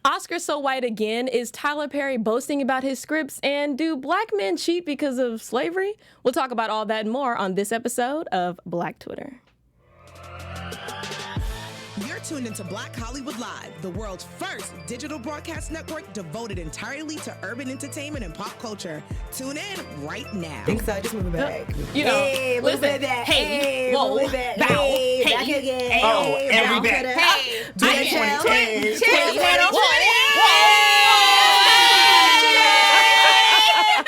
Oscar So White again? Is Tyler Perry boasting about his scripts? And do black men cheat because of slavery? We'll talk about all that and more on this episode of Black Twitter. You're tuned into Black Hollywood Live, the world's first digital broadcast network devoted entirely to urban entertainment and pop culture. Tune in right now. Think so? Just move it back. You know, hey, move it back. Hey, whoa, move it back. Bow, Hey, hey, back again. hey, oh, every bow back. to the- Hey, do I the can't. challenge. Cheers,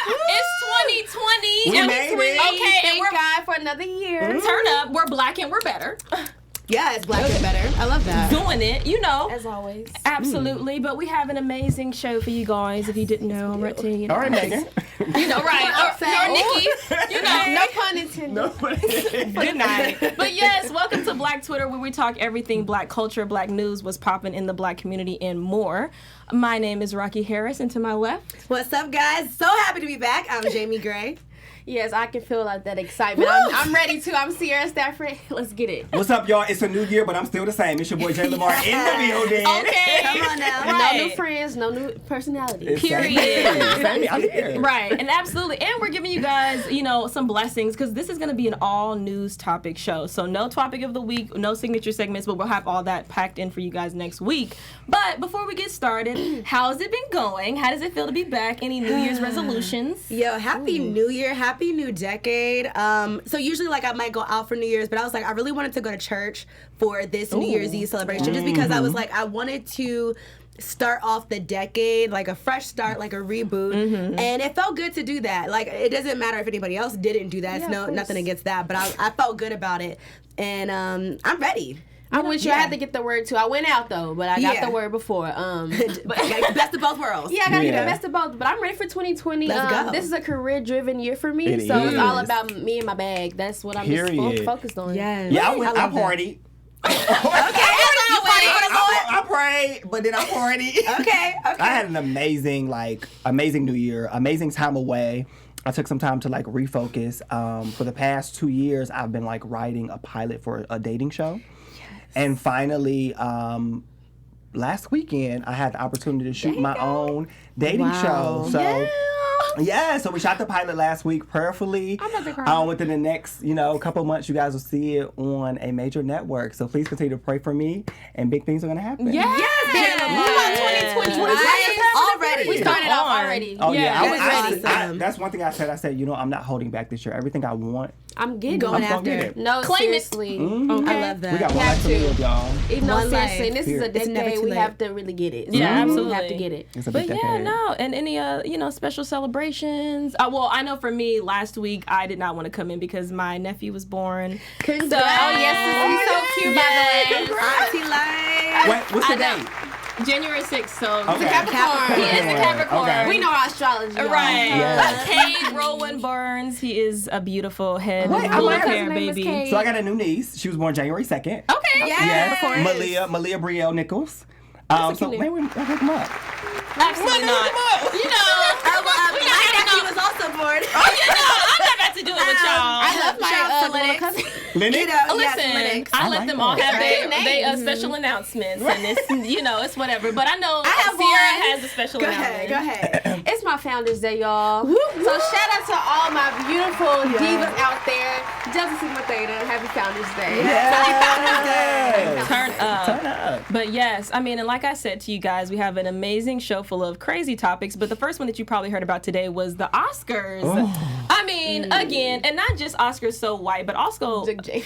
It's 2020. We and made it. Okay, and Thank we're God for another year. turn up. We're black and we're better. Yeah, it's black and better. I love that. Doing it, you know. As always. Absolutely, but we have an amazing show for you guys. If you didn't know, I'm right to you. All right, Megan. You know, right? Or Nikki. You know, No pun intended. No. Good night. But yes, welcome to Black Twitter, where we talk everything black culture, black news, what's popping in the black community, and more. My name is Rocky Harris, and to my left, What's up, guys? So happy to be back. I'm Jamie Gray. Yes, I can feel like that excitement. I'm ready to. I'm Sierra Stafford. Let's get it. What's up, y'all? It's a new year, but I'm still the same. It's your boy Jay Lamar in the building. okay, Come on now. Right. No new friends, no new personality. It's Period. Same. I'm here. Right, and absolutely, and we're giving you guys, you know, some blessings because this is going to be an all news topic show. So no topic of the week, no signature segments, but we'll have all that packed in for you guys next week. But before we get started, how's it been going? How does it feel to be back? Any New Year's resolutions? Yo, happy New Year, happy new decade. So usually, like, I might go out for New Year's, but I was like, I really wanted to go to church for this New Year's Eve celebration, just because I was like, I wanted to start off the decade like a fresh start, like a reboot, and it felt good to do that. Like, it doesn't matter if anybody else didn't do that. It's nothing against that, but I felt good about it, and I'm ready. I'm with you. I had to get the word too. I went out though, but I got the word before. But best of both worlds. Yeah, I gotta get the best of both. But I'm ready for 2020. Let's go. This is a career-driven year for me, It so it's all is. about me and my bag. That's what I'm just Period. focused on. Yes. Yeah, I love partied. I prayed, but then I partied. Okay. I had an amazing New Year, amazing time away. I took some time to refocus. For the past 2 years, I've been writing a pilot for a dating show. And finally, last weekend, I had the opportunity to shoot my own dating show. So, so we shot the pilot last week, prayerfully. I'm about to cry. Within the next, couple months, you guys will see it on a major network. So please continue to pray for me, and big things are going to happen. Yes. 2020. Already. We started off already. Oh, yeah. That's awesome. That's one thing I said. I said, I'm not holding back this year. Everything I want, I'm getting Going I'm going after to get it. it. No, Claim it. seriously. I love that. We got one have life to to. live, y'all. Even though One life. seriously, this is a It's never decade too we late. have to really get it. Yeah, We absolutely. have to get it. It's a But big yeah, decade. no, and any special celebrations? Well, I know for me, last week I did not want to come in because my nephew was born. Congrats. So- Oh, yes, he's so cute, by the way. Auntie Life. Wait, what's the I know. date? January 6th, so Okay. Capricorn. he is a Capricorn. Okay. We know our astrology. y'all. Right. Yes. Cade Rowan Burns. He is a beautiful head Wait, full my of hair, cousin's name is baby. Cade. So I got a new niece. She was born January 2nd. Okay. Yes. Malia Brielle Nichols. a So cute maybe we'll hook them up. Absolutely not. You know, My nephew was also born. I'm not about to do it with y'all. I love my Shout out to little Lennox. cousin. Lennox? Listen, Lennox. I I let like them that. all have It's a their great special announcements, and it's it's whatever. But I know have Sierra one. has a special Go announcement. ahead. It's my Founders Day, y'all. So shout out to all my beautiful divas out there. Delta Sigma Theta, happy Founders Day. Yes. Turn up. Turn up. But yes, I mean, and like I said to you guys, we have an amazing show full of crazy topics. But the first one that you probably heard about today was the Oscars. I mean, again, and not just Oscars So White, but also Jig J.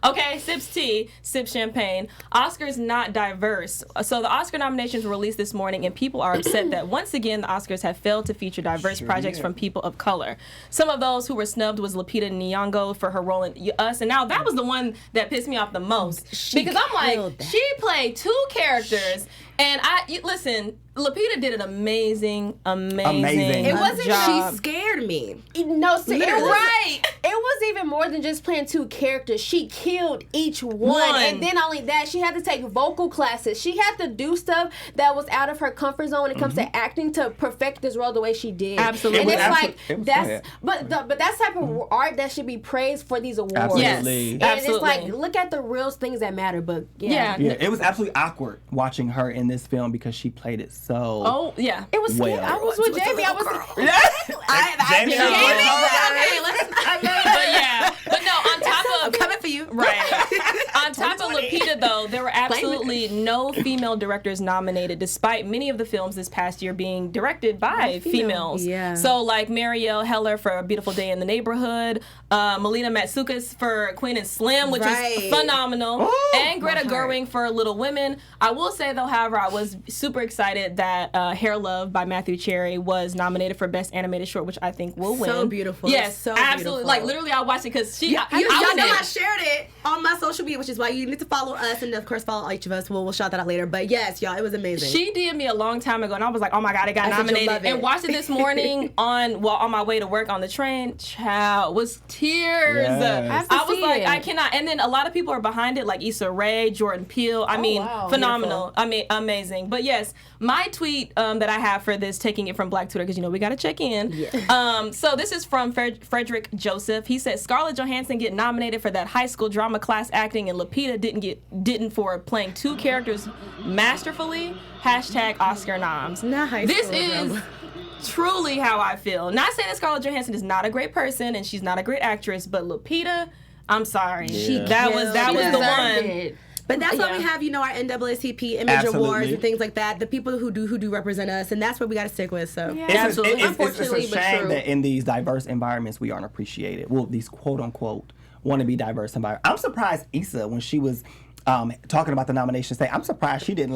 okay, sips tea, sips champagne. Oscars not diverse. So the Oscar nominations were released this morning, and people are upset that once again the Oscars have failed to feature diverse projects from people of color. Some of those who were snubbed was Lupita Nyong'o for her role in Us, and now that was the one that pissed me off the most because I'm like, she played two characters, and listen. Lupita did an amazing It wasn't. job. She scared me. No, see, it was Right. It was even more than just playing two characters. She killed each one. And then only that, she had to take vocal classes. She had to do stuff that was out of her comfort zone when it comes to acting to perfect this role the way she did. Absolutely. And It it's was like it was that's fire. but that's type of art that should be praised for these awards. Absolutely. And Absolutely. it's like, look at the real things that matter. But Yeah. Yeah, it was absolutely awkward watching her in in this film because she played it so Oh yeah. It was well. I was with Jamie. I was Jamie, But yeah. But no, on top of I'm coming for you. Right. On top of Lupita, though, there were absolutely no female directors nominated, despite many of the films this past year being directed by females. Yeah. So, like Marielle Heller for A Beautiful Day in the Neighborhood, Melina Matsoukas for Queen and Slim, which was phenomenal, and Greta Gerwig for Little Women. I will say, though, however, I was super excited that Hair Love by Matthew Cherry was nominated for Best Animated Short, which I think will win. So beautiful. Yes, so absolutely. beautiful. Like, literally, I watched it because Y'all know I I shared it on my social media, which is why you need to follow us and of course follow each of us. We'll shout that out later. But yes, y'all, it was amazing. She DM'd me a long time ago, and I was like, "Oh my god, it got I said you'll nominated!" love it. And watched it this morning on my way to work on the train. Child, was tears. Yes. I was like, I cannot. And then a lot of people are behind it, like Issa Rae, Jordan Peele. I mean, wow. phenomenal. I mean, amazing. But yes, my tweet that I have for this, taking it from Black Twitter, because we got to check in. Yeah. So this is from Frederick Joseph. He said Scarlett Johansson get nominated for that high school drama class acting, and Lupita didn't for playing two characters masterfully. #Oscar noms. Not high This school is drama. truly how I feel. Not saying that Scarlett Johansson is not a great person and she's not a great actress, but Lupita, I'm sorry. She That was the deserved one. it. But that's why we Yeah. have, our NAACP Image Absolutely. Awards and things like that. The people who do represent us, and that's what we got to stick with. So Yeah. Absolutely. It's Unfortunately, a but shame true. that in these diverse environments we aren't appreciated. Well, these quote unquote want to be diverse environments. I'm surprised Issa, when she was talking about the nomination, I'm surprised she didn't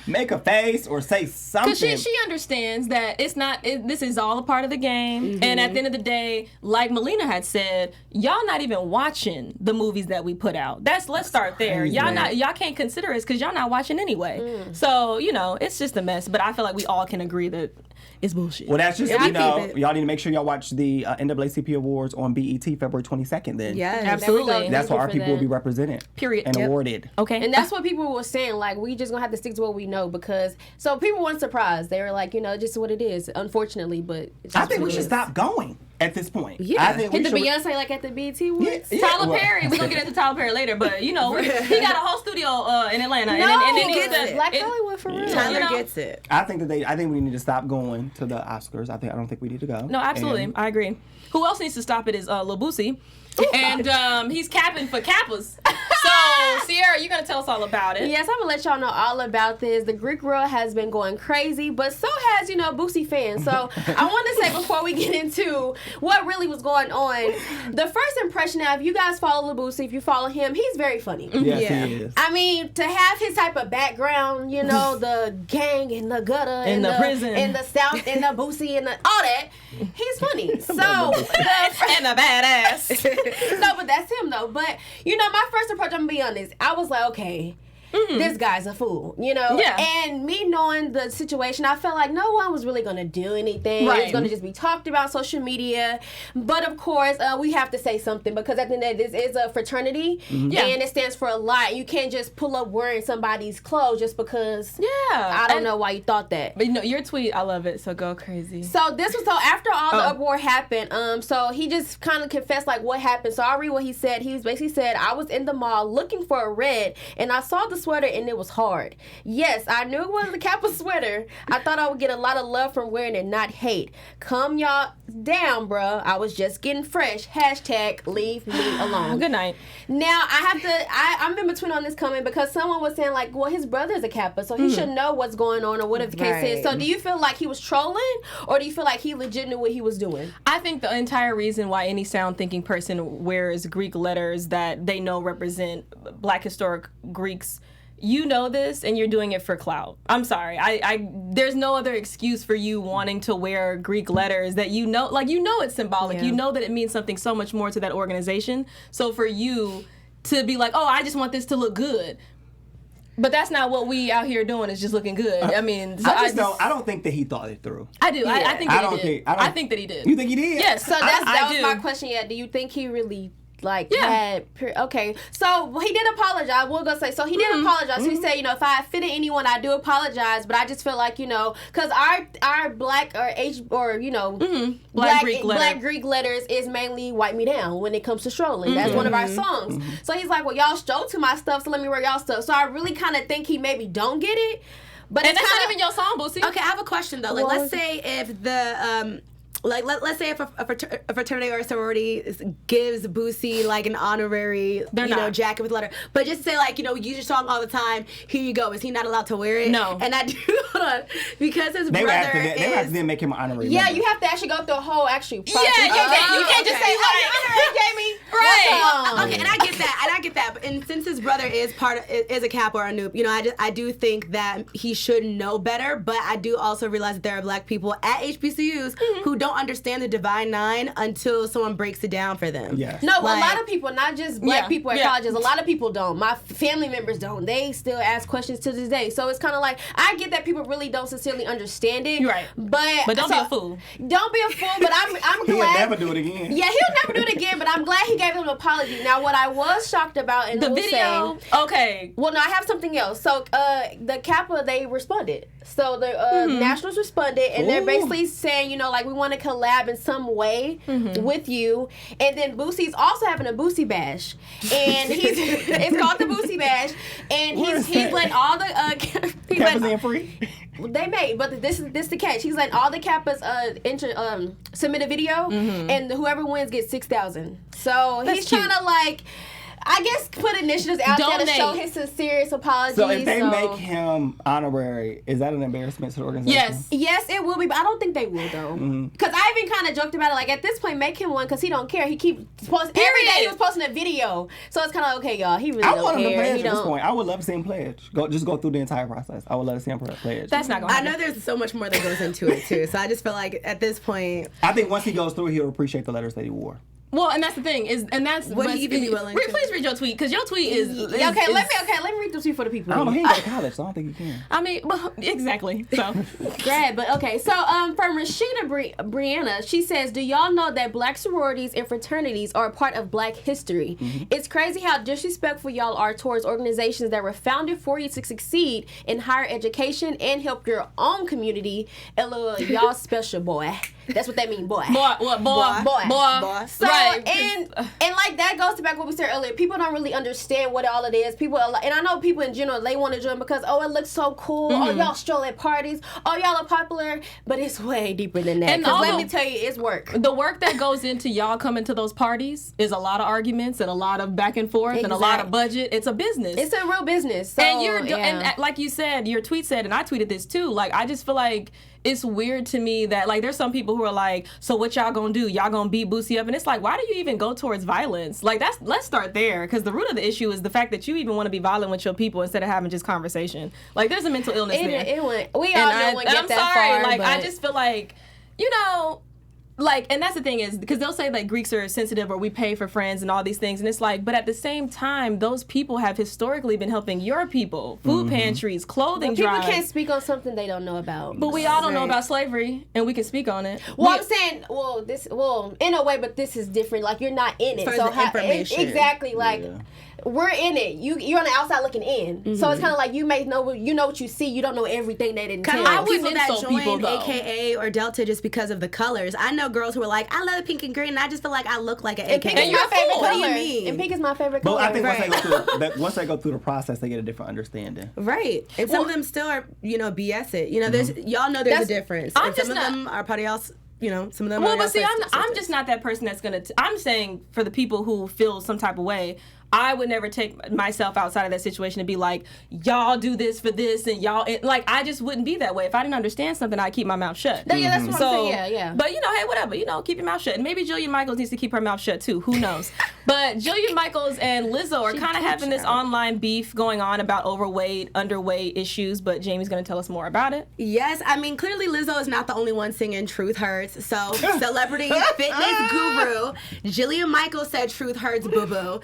make a face or say something. Because she understands that this is all a part of the game. And at the end of the day, like Melina had said, y'all not even watching the movies that we put out. Let's start there. crazy. Y'all can't consider us because y'all not watching anyway. So, it's just a mess. But I feel like we all can agree that it's bullshit. Well, that's just, Yeah, we keep it. y'all need to make sure y'all watch the NAACP Awards on BET February 22nd then. yes, Absolutely. That's where our for people that. will be represented. Period. And Yep. awarded. Okay. And that's what people were saying. Like, we just gonna have to stick to what we know because so people weren't surprised. They were like, just what it is. Unfortunately, but it's just I think what we it should is. stop going at this point. Yeah. I think we Hit the should. Beyonce like at the BET Awards. Yeah. Tyler well- Perry. We're going to get into Tyler Perry later, but, he got a whole studio in Atlanta. No, and then he he's gets it. Black Hollywood for real. Tyler gets it. I think we need to stop going to the Oscars. I don't think we need to go. No, absolutely. And I agree. Who else needs to stop it is Lil Boosie. And he's capping for Kappas. So, Sierra, you're going to tell us all about it. Yes, I'm gonna let y'all know all about this. The Greek world has been going crazy, but so has Boosie fans. So I want to say before we get into what really was going on, the first impression now, if you guys follow Lil Boosie, if you follow him, he's very funny. yes, Yeah. he is. I mean, to have his type of background, the gang and the gutter In and the prison. and the South and the Boosie and all that, he's funny. So And a badass. no, but that's him though. But my first approach, I'm gonna be honest, I was like, okay, this guy's a fool, Yeah. And me knowing the situation, I felt like no one was really gonna do anything. Right. It's gonna just be talked about on social media. But of course, we have to say something because at the end of the day, this is a fraternity, Yeah. and it stands for a lot. You can't just pull up wearing somebody's clothes just because. Yeah. I don't know why you thought that. But your tweet, I love it, so go crazy. So after all the uproar happened, so he just kind of confessed like what happened. So I'll read what he said. He basically said, I was in the mall looking for a red and I saw the sweater and it was hard. Yes, I knew it was a Kappa sweater. I thought I would get a lot of love from wearing it, not hate. Calm y'all down, bruh. I was just getting fresh. # leave me alone. Good night. Now I'm in between on this comment because someone was saying like, well, his brother's a Kappa, so he should know what's going on or whatever the case is. Right. So do you feel like he was trolling or do you feel like he legit knew what he was doing? I think the entire reason why any sound-thinking person wears Greek letters that they know represent Black historic Greeks, this and you're doing it for clout. I'm sorry. There's no other excuse for you wanting to wear Greek letters that it's symbolic. Yeah. You know that it means something so much more to that organization. So for you to be like, oh, I just want this to look good. But that's not what we out here doing, is just looking good. I mean, so I don't think that he thought it through. I do. I think that he did. I think that he did. You think he did? Yes. So that was do. my question. Yeah, do you think he really Yeah. okay? So he did apologize. We're gonna say so he did apologize. So he said, if I offended anyone, I do apologize. But I just feel like because our black or Black Greek letter. black Greek letters is mainly "wipe me down" when it comes to strolling. That's one of our songs. So he's like, well, y'all stroll to my stuff, so let me wear y'all stuff. So I really kind of think he maybe don't get it. But And it's that's kinda, not even your song, Boosie. Okay, I have a question though. Like, let's say if the let's say if a fraternity or a sorority gives Boosie like an honorary jacket with a letter, but just say like, use your song all the time. Here you go. Is he not allowed to wear it? No. And I do hold on because his brother they would have to then make him an honorary. Yeah, member. you have to actually go through a whole process. You can't just say like, honorary, Jamie. right. Okay, and I get that. But and since his brother is a Cap or a Noob, I do think that he should know better. But I do also realize that there are Black people at HBCUs who don't understand the Divine Nine until someone breaks it down for them. Yes. No, a lot of people, not just Black people at colleges. A lot of people don't. My family members don't. They still ask questions to this day. So it's kind of like, I get that people really don't sincerely understand it. Right. But don't be a fool. Don't be a fool. But I'm glad. He'll never do it again. Yeah, he'll never do it again. But I'm glad he gave him an apology. Now, what I was shocked about in The video. Okay. Well, no, I have something else. So the Kappa, they responded. So the Nationals responded, and they're basically saying, like, we want to collab in some way with you. And then Boosie's also having a Boosie Bash, and it's called the Boosie Bash, and he's letting all the Kappas in free. They may, but this is the catch. He's letting all the Kappas submit a video, and whoever wins gets $6,000. So he's trying to like, I guess, put initiatives out there to show his sincere apology. So if they make him honorary, is that an embarrassment to the organization? Yes, it will be, but I don't think they will though. Because I even kind of joked about it. Like, at this point, make him one because he don't care. He keeps posting every day. He was posting a video, so it's kind of like, okay, y'all. He really don't care. I want him to pledge at this point. I would love to see him pledge. Just go through the entire process. I would love to see him pledge. That's not going to happen. I know there's so much more that goes into it too. So I just feel like at this point, I think once he goes through, he'll appreciate the letters that he wore. Well, and that's the thing would he even be willing to? Please read your tweet, because your tweet is let me read the tweet for the people. I don't know. He ain't go to college, so I don't think he can. I mean, well, exactly. So, Grad, but okay. So, from Rashida Brianna, she says, "Do y'all know that Black sororities and fraternities are a part of Black history? It's crazy how disrespectful y'all are towards organizations that were founded for you to succeed in higher education and help your own community. LOL, y'all special, boy." That's what that mean, boy. Boy. So, and like that goes to back what we said earlier. People don't really understand what all it is. People are like, and I know people in general, they want to join because, it looks so cool. Oh, y'all stroll at parties. Oh, y'all are popular. But it's way deeper than that. Because let me tell you, it's work. The work that goes into y'all coming to those parties is a lot of arguments and a lot of back and forth and a lot of budget. It's a business. It's a real business. So, and like you said, your tweet said, and I tweeted this too, like, I just feel like it's weird to me that, like, there's some people who are like, so what y'all gonna do? Y'all gonna beat Boosie up? And it's like, why do you even go towards violence? Like, let's start there, because the root of the issue is the fact that you even want to be violent with your people instead of having just conversation. Like, there's a mental illness there. We all know when get that far. Like, I just feel like, like, and that's the thing is, because they'll say like Greeks are sensitive or we pay for friends and all these things, and it's like, but at the same time, those people have historically been helping your people. Food pantries, clothing drives. People can't speak on something they don't know about. But we all don't know about slavery, and we can speak on it. Well, I'm saying, in a way, but this is different. Like, you're not in it. So information. Exactly, like, we're in it. You're on the outside looking in. So it's kind of like, you may know what you see. You don't know everything they didn't tell. I wouldn't that join AKA or Delta just because of the colors. I know girls who are like, I love pink and green, and I just feel like I look like an AKA. Pink is my favorite color. What do you mean? And pink is my favorite color. But I think once they go through the process, they get a different understanding. Right. And some of them still are, BS it. There's y'all know there's a difference. And some of them are probably else. Some of them. Well, but see, I'm just not that person that's gonna. I'm saying for the people who feel some type of way, I would never take myself outside of that situation and be like, y'all do this for this, and y'all, like, I just wouldn't be that way. If I didn't understand something, I'd keep my mouth shut. Yeah, that's what I'm saying. Yeah. But hey, whatever. Keep your mouth shut. And maybe Jillian Michaels needs to keep her mouth shut too. Who knows? But Jillian Michaels and Lizzo are kind of having this online beef going on about overweight, underweight issues. But Jamie's going to tell us more about it. Yes, I mean, clearly Lizzo is not the only one singing "Truth Hurts." So, celebrity fitness guru Jillian Michaels said "Truth Hurts, boo boo."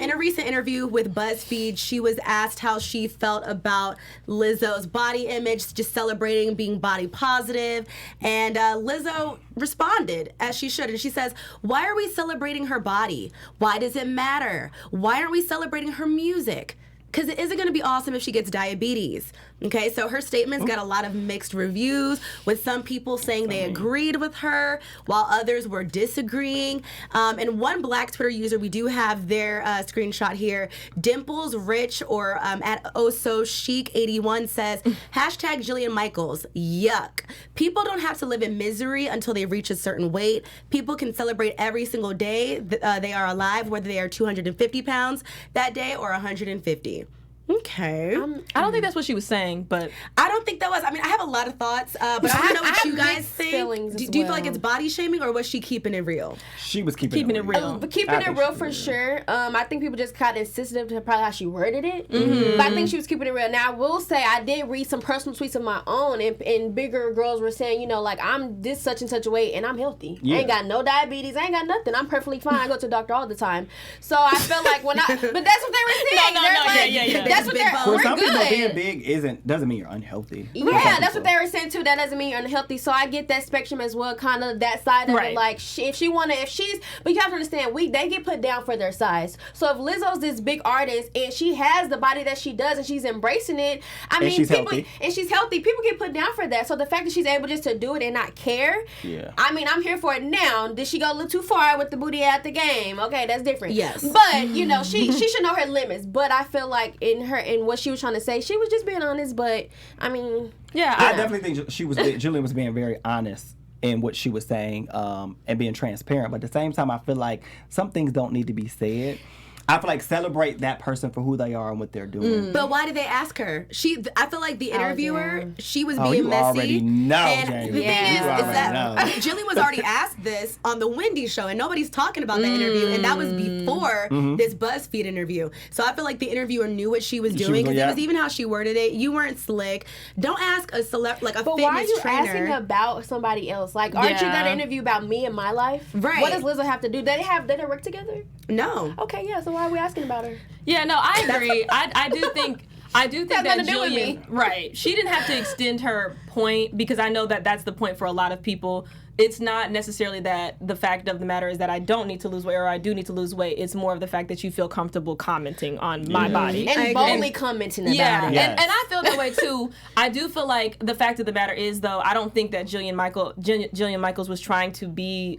In a recent interview with BuzzFeed, she was asked how she felt about Lizzo's body image, just celebrating being body positive. And Lizzo responded, as she should. And she says, "Why are we celebrating her body? Why does it matter? Why aren't we celebrating her music? Because it isn't going to be awesome if she gets diabetes. Okay, so her statements got a lot of mixed reviews, with some people saying they agreed with her, while others were disagreeing. And one Black Twitter user, we do have their screenshot here, Dimples Rich, or at Oso Chic 81 says, hashtag Jillian Michaels, yuck. People don't have to live in misery until they reach a certain weight. People can celebrate every single day they are alive, whether they are 250 pounds that day or 150. Okay. I don't think that's what she was saying, but I don't think that was. I mean, I have a lot of thoughts, but I don't know what you guys think. Do you feel like it's body shaming, or was she keeping it real? She was keeping it real. But keeping it real for sure. I think people just kind of insensitive to probably how she worded it. But I think she was keeping it real. Now, I will say I did read some personal tweets of my own, and bigger girls were saying, you know, like, I'm this such and such a weight, and I'm healthy. I ain't got no diabetes. I ain't got nothing. I'm perfectly fine. I go to the doctor all the time. So I felt like but that's what they were saying. Yeah. That's what they're. For We're some good. people, being big doesn't mean you're unhealthy. Yeah, that's what they were saying too. That doesn't mean you're unhealthy. So I get that spectrum as well, kind of that side of it. Like, but you have to understand, they get put down for their size. So if Lizzo's this big artist and she has the body that she does and she's embracing it, she's healthy. People get put down for that. So the fact that she's able just to do it and not care, I mean, I'm here for it now. Did she go a little too far with the booty at the game? Okay, that's different. Yes, but you know, she should know her limits. But I feel like in what she was trying to say, she was just being honest. But I mean, I definitely think Jillian was being very honest in what she was saying, and being transparent. But at the same time, I feel like some things don't need to be said. I feel like celebrate that person for who they are and what they're doing. But why did they ask her? I feel like the interviewer, she was being you messy. Already know, and Jamie. the thing is that Jillian was already asked this on the Wendy show, and nobody's talking about that interview, and that was before this BuzzFeed interview. So I feel like the interviewer knew what she was doing, because it was even how she worded it. You weren't slick. Don't ask a fitness trainer. But why are you asking about somebody else? Like, aren't you got an interview about me and my life? Right. What does Lizzo have to do? Did they work together? No. Okay, yeah. So why are we asking about her? Yeah, no, I agree. I do think that Jillian, right? She didn't have to extend her point, because I know that that's the point for a lot of people. It's not necessarily that the fact of the matter is that I don't need to lose weight or I do need to lose weight. It's more of the fact that you feel comfortable commenting on my body. And boldly commenting about it. And I feel that way too. I do feel like the fact of the matter is, though, I don't think that Jillian Michaels was trying to be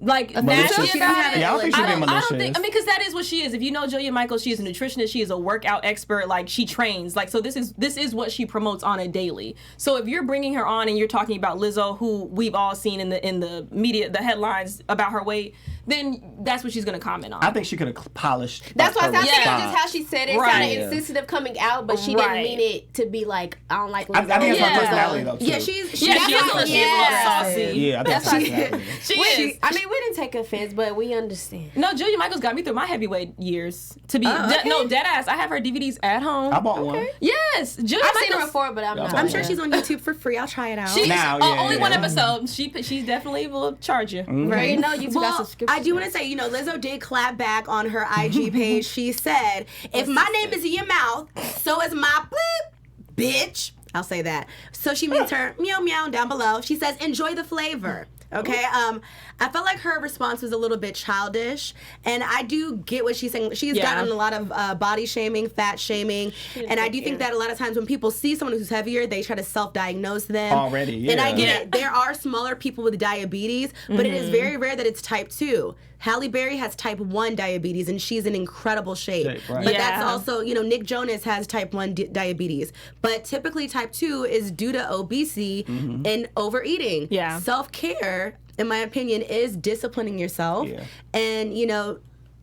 like nasty about it. Yeah, I don't think she's being malicious. Because that is what she is. If you know Jillian Michaels, she is a nutritionist. She is a workout expert. Like, she trains. Like, so this is what she promotes on a daily. So if you're bringing her on and you're talking about Lizzo, who we've all seen in the media, the headlines about her weight, then that's what she's going to comment on. I think she could have polished. That's why I was saying just how she said it. It sounded insensitive coming out, but she didn't mean it to be like, I don't like Lizzo. I think that's her personality, though, too. Yeah, she's a little saucy. Yeah, that's her She is. I mean, we didn't take offense, but we understand. No, Jillian Michaels got me through my heavyweight years. To be dead ass. I have her DVDs at home. I bought one. Yes, Jillian I've Michaels. seen her before, but I'm sure she's on YouTube for free. I'll try it out. Only one episode. She definitely will charge you. Right? You know, YouTube got subscriptions. I do want to say, Lizzo did clap back on her IG page. She said, "If my name is in your mouth, so is my bleep, bitch." I'll say that. So she means her meow meow down below. She says, "Enjoy the flavor." Okay, I felt like her response was a little bit childish, and I do get what she's saying. She's gotten a lot of body shaming, fat shaming, and I do think that a lot of times when people see someone who's heavier, they try to self-diagnose them. Already, yeah. And I get it. There are smaller people with diabetes, but it is very rare that it's type 2. Halle Berry has type 1 diabetes, and she's in incredible shape. But that's also, Nick Jonas has type 1 diabetes. But typically type 2 is due to obesity and overeating. Yeah. Self-care, in my opinion, is disciplining yourself and,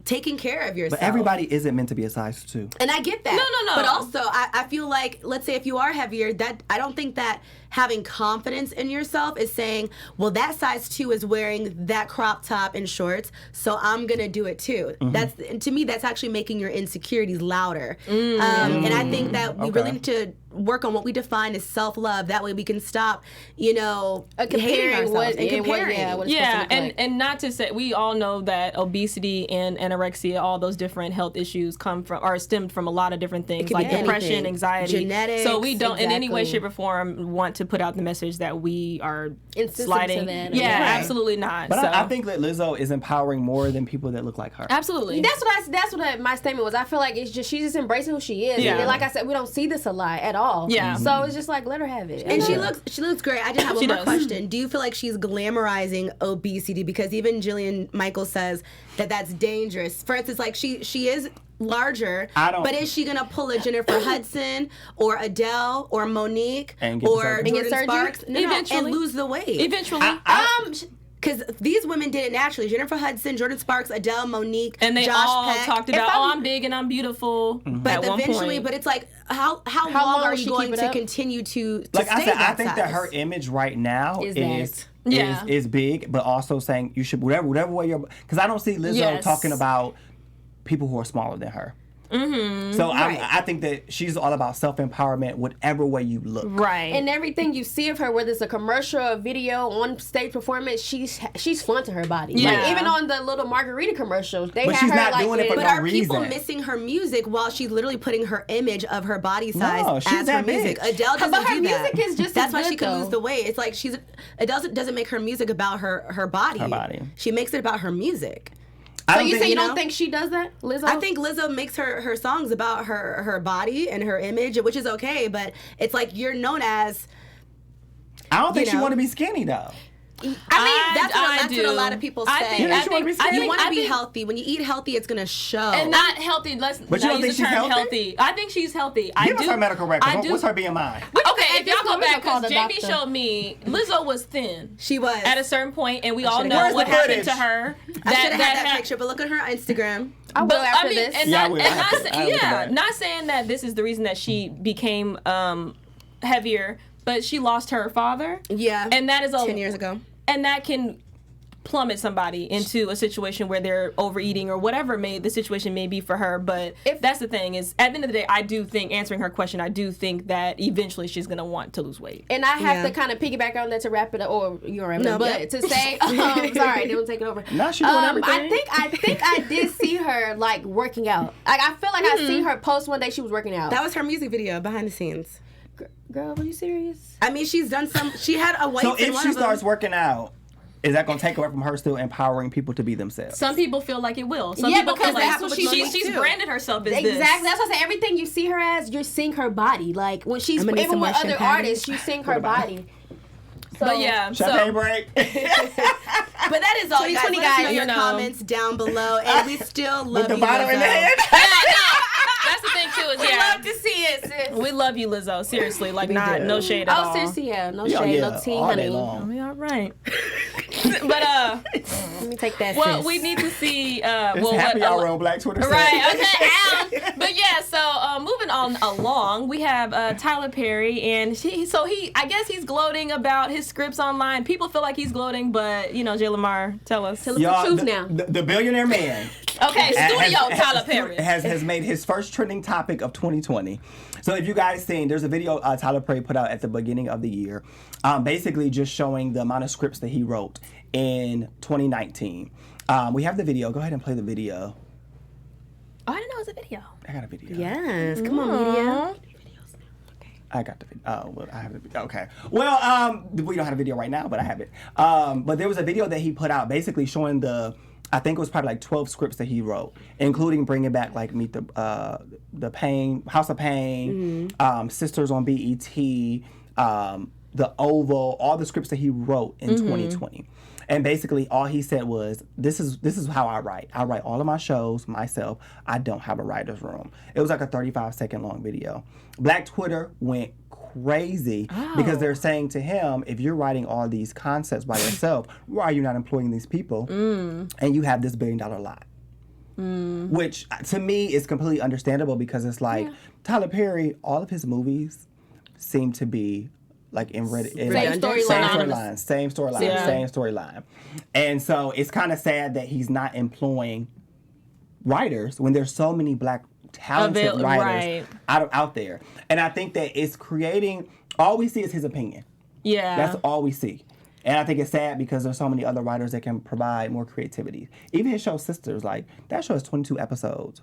taking care of yourself. But everybody isn't meant to be a size 2. And I get that. No. But also, I feel like, let's say if you are heavier, that I don't think that having confidence in yourself is saying, well, that size 2 is wearing that crop top and shorts, so I'm going to do it too. To me, that's actually making your insecurities louder. And I think that we really need to work on what we define as self-love. That way we can stop, hating comparing ourselves what and comparing. what it's supposed to look like. And not to say, we all know that obesity and anorexia, all those different health issues are stemmed from a lot of different things, like depression, anything. anxiety, genetics. So we don't in any way, exactly. shape, or form want to put out the message that we are Insistent sliding. to that. Yeah, Right. absolutely not. But so. I think that Lizzo is empowering more than people that look like her. Absolutely. That's what my statement was. I feel like she's just embracing who she is. Yeah. And like I said, we don't see this a lot at all. Yeah. So it's just like, let her have it. And she looks great. I just have one more does. question. Do you feel like she's glamorizing obesity? Because even Jillian Michaels says that that's dangerous. For instance, like she is larger, but is she gonna pull a Jennifer Hudson or Adele or Monique And get the or surgery? Jordan surgery? Sparks? No, Eventually. and lose the weight. Eventually. Because these women did it naturally. Jennifer Hudson, Jordan Sparks, Adele, Monique, and they Josh all Peck. talked about, I'm big and I'm beautiful. But at one eventually, point. but it's like, how long long are will we she going keep it to up? continue to Like stay I said, I that think size? that her image right now Is is big, but also saying you should whatever way you're. Because I don't see Lizzo Yes. talking about people who are smaller than her. Mm-hmm. So I think that she's all about self-empowerment, whatever way you look. Right. And everything you see of her, whether it's a commercial, a video, on stage performance, she's flaunting her body. Yeah. Like, even on the little margarita commercials, they But had she's her not like doing it for But no are people reason. missing her music while she's literally putting her image of her body size No, she's as her that music? bitch. Adele doesn't But her do that. music is just That's as why good, she can though. lose the weight. It's like it doesn't make her music about her body. Her body. She makes it about her music. I So don't you think- say you know? don't think she does that, Lizzo? I think Lizzo makes her songs about her body and her image, which is okay. But it's like you're known as. I don't think you she know. want to be skinny though. I mean, that's what do. a lot of people say. I think, You I think she wanna be think, I skinny? you think, want I to be think- healthy. When you eat healthy, it's gonna show. And not healthy. Let's But you not don't use think the term she's healthy? I think she's healthy. Give I us do. her medical record. I do. What's her BMI? Okay, if y'all go we back, gonna call because the Jamie doctor. showed me Lizzo was thin she was at a certain point, and we all should've know got what the happened footage. to her. I should have had that ha- picture, but look at her Instagram. I will But after I mean, this. and Yeah, I not, will. and I not, have to- I look at that. not saying that this is the reason that she became heavier, but she lost her father. Yeah, And that is 10 years ago. And that can plummet somebody into a situation where they're overeating or whatever the situation may be for her. But that's the thing is, at the end of the day, I do think, answering her question, I do think that eventually she's going to want to lose weight. And I have Yeah. to kind of piggyback on that to wrap it up, or you're right, No, but yep. to say, sorry, they don't take it over. No, she doing everything. I think I did see her like working out. Like I feel like I see her post one day she was working out. That was her music video behind the scenes. Girl, are you serious? I mean, she's done some. She had a weight. So if she starts working out, is that going to take away from her still empowering people to be themselves? Some people feel like it will. Some Yeah, people because feel like that's what she's she's too. branded herself as Exactly. this. That's what I say. Everything you see her as, you're seeing her body. Like when she's I'm gonna need even some with more other champagne. artists, you seeing her body. So, But yeah, Champagne so break. But that is all, guys. 2020 Let us know guys, your you know. comments down below, and we still love With the you, bottle in the Lizzo. hand. that's the thing too. Is we love to see it, sis. we love you, Lizzo. Seriously, like do. no shade at all. Oh, seriously, yeah. No Yeah, shade, yeah, no tea, all day honey. long. We all right. But Let me take that, well, sis. we need to see. It's happy hour on Black Twitter. Right. Okay. But yeah. So moving on along, we have Tyler Perry, and I guess he's gloating about his scripts online. People feel like he's gloating, but J. Lamar, tell us. Y'all, truth now. The billionaire man. Okay, studio has- Tyler Perry. has made his first trending topic of 2020. So if you guys seen, there's a video Tyler Perry put out at the beginning of the year, basically just showing the amount of scripts that he wrote in 2019. We have the video. Go ahead and play the video. Oh, I didn't know it was a video. I got a video. Yes, come on, media. I got the video. Oh, well, I have the video. Okay. Well, we don't have a video right now, but I have it. But there was a video that he put out basically showing I think it was probably like 12 scripts that he wrote, including bringing back like Meet the Pain, House of Pain, Sisters on BET, The Oval, all the scripts that he wrote in 2020. And basically all he said was, this is how I write. I write all of my shows myself. I don't have a writer's room. It was like a 35-second long video. Black Twitter went crazy because they're saying to him, if you're writing all these concepts by yourself, why are you not employing these people? And you have this $1 billion lot. Which to me is completely understandable because it's like Tyler Perry, all of his movies seem to be like in Same storyline. same storyline. And so it's kind of sad that he's not employing writers when there's so many black talented writers right. out there. And I think that it's creating, all we see is his opinion. Yeah. That's all we see. And I think it's sad because there's so many other writers that can provide more creativity. Even his show Sisters, like, that show is 22 episodes.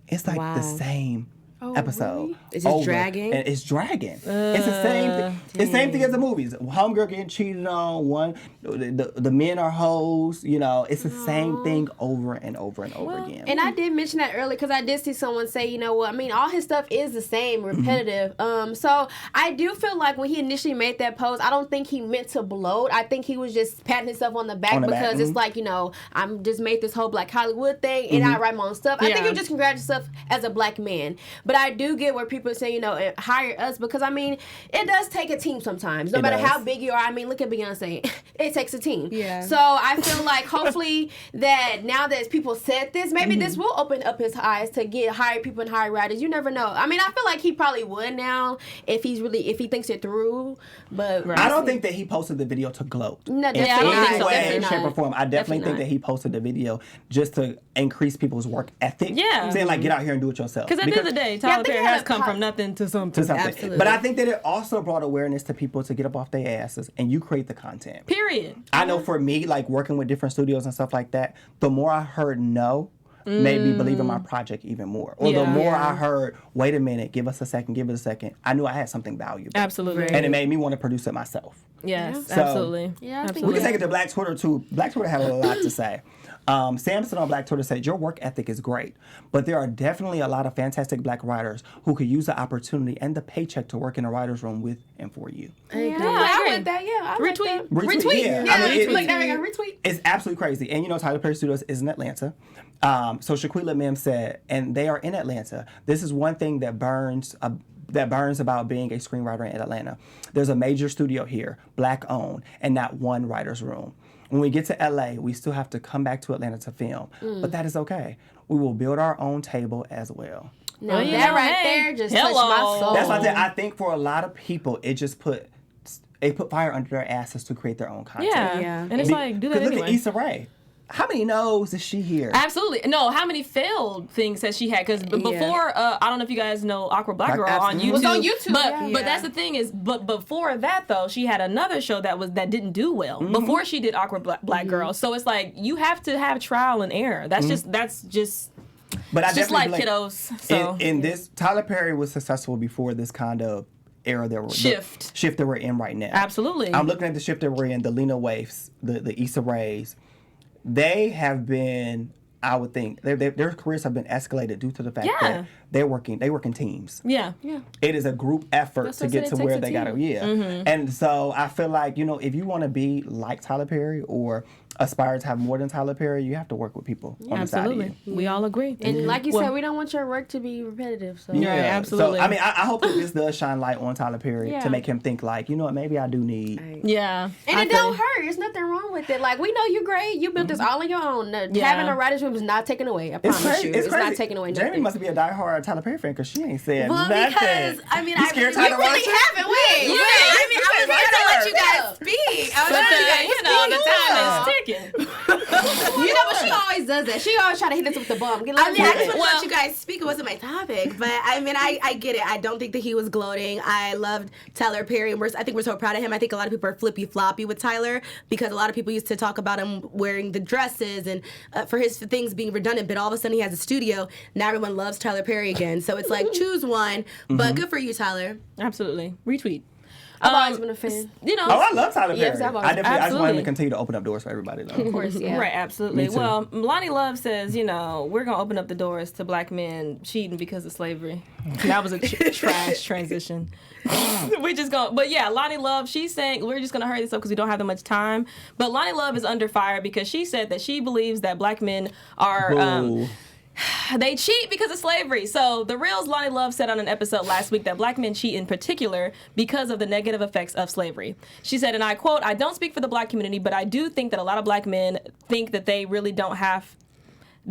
It's like the same episode. Really? It's just dragging? And it's dragging. It's the same thing. It's the same thing as the movies. Homegirl getting cheated on, the men are hoes, you know, it's the same thing over and over and over again. And I did mention that earlier because I did see someone say, you know what, I mean, all his stuff is the same, repetitive. So I do feel like when he initially made that post, I don't think he meant to bloat. I think he was just patting himself on the back because it's like, you know, I'm just made this whole Black Hollywood thing and I write my own stuff. I think you just congratulate yourself as a Black man. But I do get where people say, you know, hire us because, I mean, it does take a team sometimes. No matter how big you are. I mean, look at Beyonce. It takes a team. Yeah. So I feel like hopefully that now that people said this, maybe this will open up his eyes to get hire people and hire writers. You never know. I mean, I feel like he probably would now if he thinks it through. But I don't think that he posted the video to gloat. No, I don't think so. Way, shape, or form. I definitely think that he posted the video just to increase people's work ethic. Yeah. Saying like, get out here and do it yourself. Because at the end of the day, Tyler Perry has come from nothing to something. Absolutely. But I think that it also brought awareness to people to get up off their asses and you create the content. Period. I know for me, like working with different studios and stuff like that, the more I heard no, made me believe in my project even more. Or the more I heard, wait a minute, give us a second, I knew I had something valuable. Absolutely. And it made me want to produce it myself. Yes, So, absolutely. Yeah, I think We can take it to Black Twitter too. Black Twitter had a lot to say. Samson on Black Twitter said, your work ethic is great, but there are definitely a lot of fantastic Black writers who could use the opportunity and the paycheck to work in a writer's room with and for you. I want that. Yeah, I like that. Retweet. Yeah, I mean, like that. Retweet. It's absolutely crazy. And you know, Tyler Perry Studios is in Atlanta. So Shaquilla Mim said, and they are in Atlanta. This is one thing that burns about being a screenwriter in Atlanta. There's a major studio here, Black owned, and not one writer's room. When we get to LA, we still have to come back to Atlanta to film. But that is okay. We will build our own table as well. No, that right there just touched my soul. That's why I think for a lot of people, it put fire under their asses to create their own content. Yeah. And it's like, do that anyway. Look at Issa Rae. How many no's is she here? Absolutely. No, how many failed things has she had? Because before, I don't know if you guys know Awkward Black Girl on YouTube. It was on YouTube. But that's the thing is, but before that though, she had another show that didn't do well. Before she did Awkward Black Girl. So it's like, you have to have trial and error. That's just But I just definitely like kiddos. So in this, Tyler Perry was successful before this kind of era that shift that we're in right now. Absolutely. I'm looking at the shift that we're in, the Lena Waifs, the Issa Raes. They have been, I would think, their careers have been escalated due to the fact that they work in teams. Yeah. It is a group effort to get to where they got to. And so I feel like, you know, if you want to be like Tyler Perry or aspire to have more than Tyler Perry, you have to work with people on the side of you. We all agree. And like you said, we don't want your work to be repetitive. So. Yeah, absolutely. So, I mean, I hope that this does shine light on Tyler Perry to make him think like, you know what, maybe I do need. Yeah. And it don't hurt. There's nothing wrong with it. Like, we know you're great. You built this all on your own. Having a writer's room is not taken away. I promise you. It's not taken away. Jamie must be a diehard Tyler Perry fan because she ain't said well, nothing. Because, I mean, you scared Tyler really haven't. Wait. I mean, I was here to let you guys speak. I was the time is ticking. You know, but she always does that. She always try to hit us with the bum. I mean, I just want to let you guys speak. It wasn't my topic, but I mean, I get it. I don't think that he was gloating. I loved Tyler Perry, and I think we're so proud of him. I think a lot of people are flippy floppy with Tyler because a lot of people used to talk about him wearing the dresses and for his things being redundant. But all of a sudden, he has a studio. Now everyone loves Tyler Perry again. So it's like choose one. But good for you, Tyler. Absolutely. Retweet. I've always been a fan. You know. Oh, I love Tyler Perry. Yes, I just want him to continue to open up doors for everybody, though. Of course, yeah. Right, absolutely. Well, Lonnie Love says, you know, we're going to open up the doors to Black men cheating because of slavery. That was a trash transition. We're just going, but yeah, Lonnie Love, she's saying, we're just going to hurry this up because we don't have that much time. But Lonnie Love is under fire because she said that she believes that Black men are... they cheat because of slavery. So The Real's Lonnie Love said on an episode last week that Black men cheat in particular because of the negative effects of slavery. She said, and I quote, "I don't speak for the Black community, but I do think that a lot of Black men think that they really don't have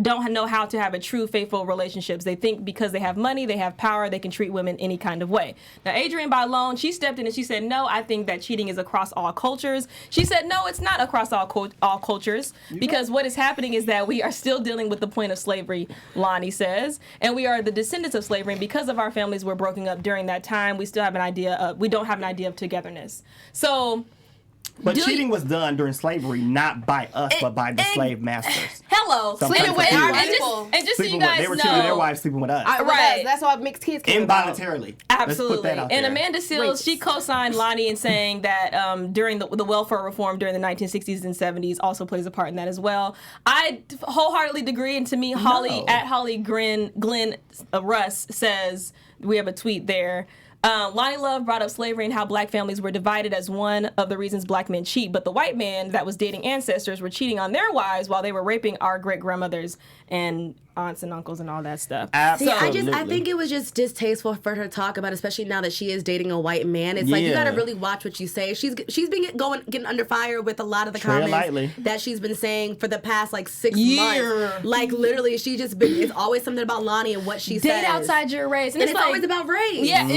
don't know how to have a true, faithful relationships. They think because they have money, they have power, they can treat women any kind of way. Now, Adrienne Bailon, she stepped in and she said, no, I think that cheating is across all cultures. She said, no, it's not across all cultures, because what is happening is that we are still dealing with the point of slavery, Loni says, and we are the descendants of slavery, and because of our families were broken up during that time, we still have we don't have an idea of togetherness. So... But cheating was done during slavery, not by us, but by the slave masters. Hello. Sleeping with our people. And just so you guys they were know. cheating their wives sleeping with us. Right. That's why mixed kids came Involuntarily. Absolutely. Let's put that out and there. Amanda Seales, she co-signed Loni in saying that during the welfare reform during the 1960s and 70s also plays a part in that as well. I wholeheartedly agree, and to me, Holly Glenn Russ says, we have a tweet there. Loni Love brought up slavery and how black families were divided as one of the reasons black men cheat, but the white man that was dating ancestors were cheating on their wives while they were raping our great-grandmothers and aunts and uncles and all that stuff. Absolutely. See, I think it was just distasteful for her to talk about, especially now that she is dating a white man. It's like, you gotta really watch what you say. She's been getting under fire with a lot of the comments that she's been saying for the past 6 months. Like literally, she just been. It's always something about Loni and what she says. Date outside your race, and it's always about race. Yeah,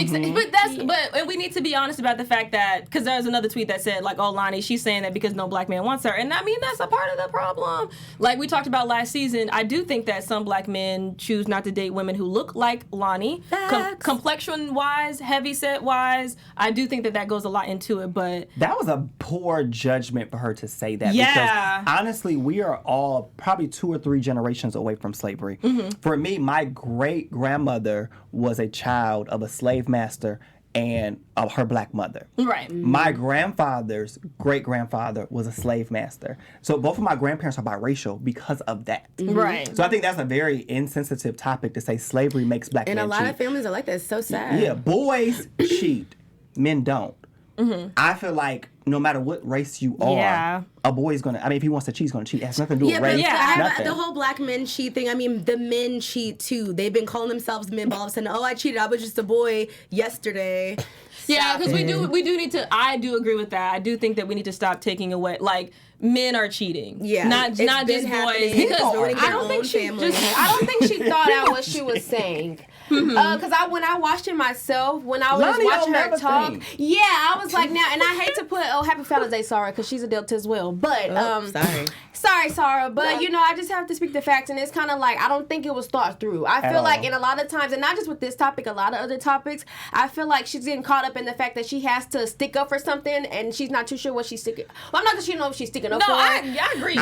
but we need to be honest about the fact that, because there was another tweet that said Loni, she's saying that because no black man wants her, and I mean that's a part of the problem. Like we talked about last season, I do think that some black men choose not to date women who look like Loni, complexion-wise, heavy-set-wise. I do think that goes a lot into it, but... That was a poor judgment for her to say that. Yeah. Because, honestly, we are all probably 2 or 3 generations away from slavery. Mm-hmm. For me, my great-grandmother was a child of a slave master and of her black mother. Right. My grandfather's great-grandfather was a slave master. So both of my grandparents are biracial because of that. Right. So I think that's a very insensitive topic to say slavery makes black men cheat. And a lot of families are like that. It's so sad. Yeah, boys cheat, men don't. Mm-hmm. I feel like no matter what race you are, a boy's gonna. I mean, if he wants to cheat, he's gonna cheat. It has nothing to do with race. The whole black men cheat thing. I mean, the men cheat too. They've been calling themselves men, but all of a sudden, I cheated. I was just a boy yesterday. Yeah, because we do need to. I do agree with that. I do think that we need to stop taking away men are cheating. Yeah, not just boys. Because I don't think she thought out what she was saying. Because when I watched it myself, when I was watching her talk, I was like, now, and I hate to put Happy Father's Day, Sarah, because she's a Delta as well. But sorry, Sarah, but I just have to speak the facts, and it's kind of like I don't think it was thought through. I feel like in a lot of times, and not just with this topic, a lot of other topics, I feel like she's getting caught up in the fact that she has to stick up for something, and she's not too sure what she's sticking. Well, I'm not sure she knows she's sticking up for. I agree.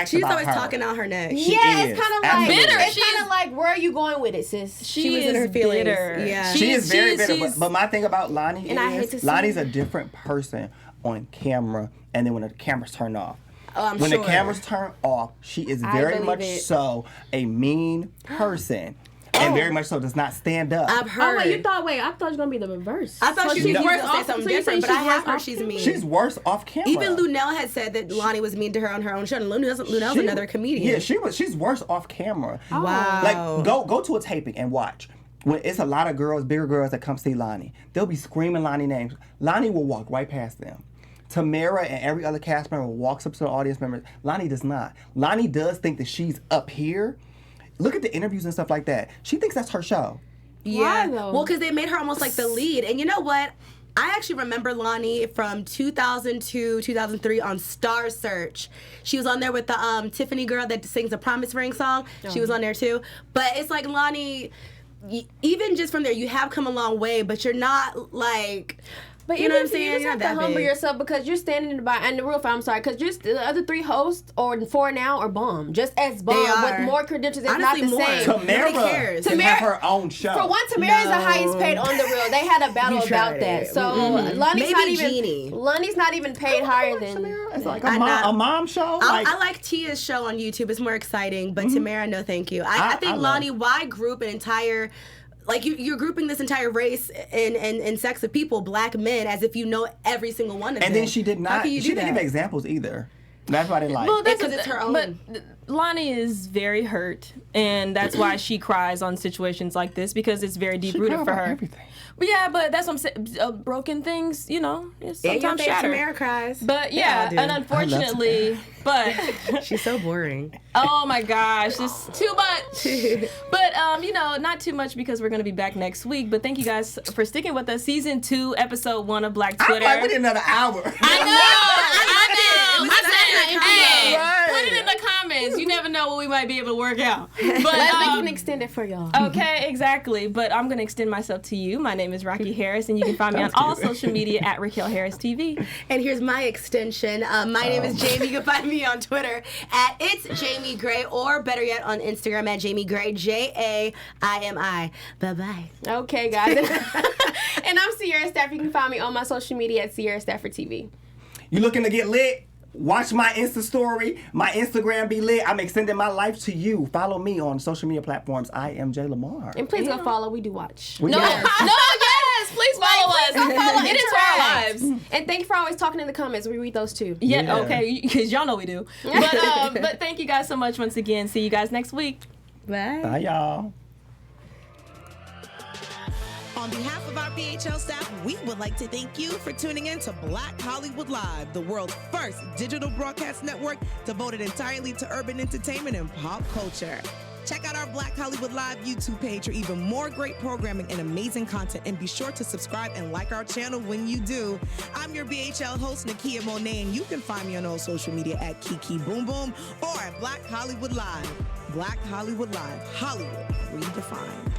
She's always talking out her neck. It's kind of like bitter. It's kind of like, where are you going with it, sis? She was in her feelings. Bitter. Yeah, she is very bitter. But my thing about Loni is Loni's a different person on camera, and then when the camera's turned off. When the cameras turn off, she is very much so a mean person. And very much so does not stand up. I've heard. I thought it was going to be the reverse. I thought she was going to say something different, but I have heard she's mean. She's worse off camera. Even Lunel had said that Loni was mean to her on her own show. And Lunel's another comedian. Yeah, she's worse off camera. Oh. Wow. Like, go to a taping and watch. When it's a lot of girls, bigger girls that come see Loni, they'll be screaming Loni names. Loni will walk right past them. Tamara and every other cast member walks up to the audience members. Loni does not. Loni does think that she's up here. Look at the interviews and stuff like that. She thinks that's her show. Yeah. Why, though? Well, because they made her almost like the lead. And you know what? I actually remember Loni from 2002, 2003 on Star Search. She was on there with the Tiffany girl that sings the Promise Ring song. She was on there too. But it's like Loni, even just from there, you have come a long way, but you're not like... But you know what I'm saying? You just have to humble yourself because you're standing by, and the real I'm sorry, because the other 3 hosts or 4 now are bomb, just as bomb with more credentials. It's not the same. Tamara can have her own show. For one, Tamara is the highest paid on the real. They had a battle about that. So Loni's not even paid higher than. It's like a mom show. I like Tia's show on YouTube. It's more exciting, but Tamara, no, thank you. I think Loni, why group an entire. Like, you're grouping this entire race and sex of people, black men, as if you know every single one of them. And then she did not. She didn't give examples either. That's why I didn't like. Well, that's Because it's her own. But Loni is very hurt, and that's why she cries on situations like this, because it's very deep rooted for her. Everything. But yeah, but that's what I'm saying. Broken things, you know, sometimes shatter. Tamara cries. But yeah, Yeah, I and do. unfortunately, but She's so boring. oh my gosh, this is too much. But you know, not too much, because we're gonna be back next week. But thank you guys for sticking with us. Season 2, episode 1 of Black Twitter. I need another hour. I know. I said, hey, Right. put it in the comments. You never know what we might be able to work out. But Let's make an extended for y'all. okay, exactly. But I'm gonna extend myself to you. My name is Rocky Harris, and you can find me on all social media at Raquel Harris TV. And here's my extension. My name is Jamie. You can find me on Twitter at It's Jamie Gray, or better yet on Instagram at Jamie Gray, Jaimi. Bye-bye. Okay, guys. And I'm Sierra Stafford. You can find me on my social media at Sierra Stafford TV. You looking to get lit? Watch my Insta story. My Instagram be lit. I'm extending my life to you. Follow me on social media platforms. I am Jay Lamar. And please go follow. We do watch. No, yes, please follow us. It is for our lives. And thank you for always talking in the comments. We read those too. Yeah, okay, because y'all know we do. But thank you guys so much once again. See you guys next week. Bye. Bye, y'all. On behalf of our BHL staff, we would like to thank you for tuning in to Black Hollywood Live, the world's first digital broadcast network devoted entirely to urban entertainment and pop culture. Check out our Black Hollywood Live YouTube page for even more great programming and amazing content, and be sure to subscribe and like our channel when you do. I'm your BHL host, Nakia Monet, and you can find me on all social media at Kiki Boom Boom or at Black Hollywood Live. Black Hollywood Live, Hollywood redefined.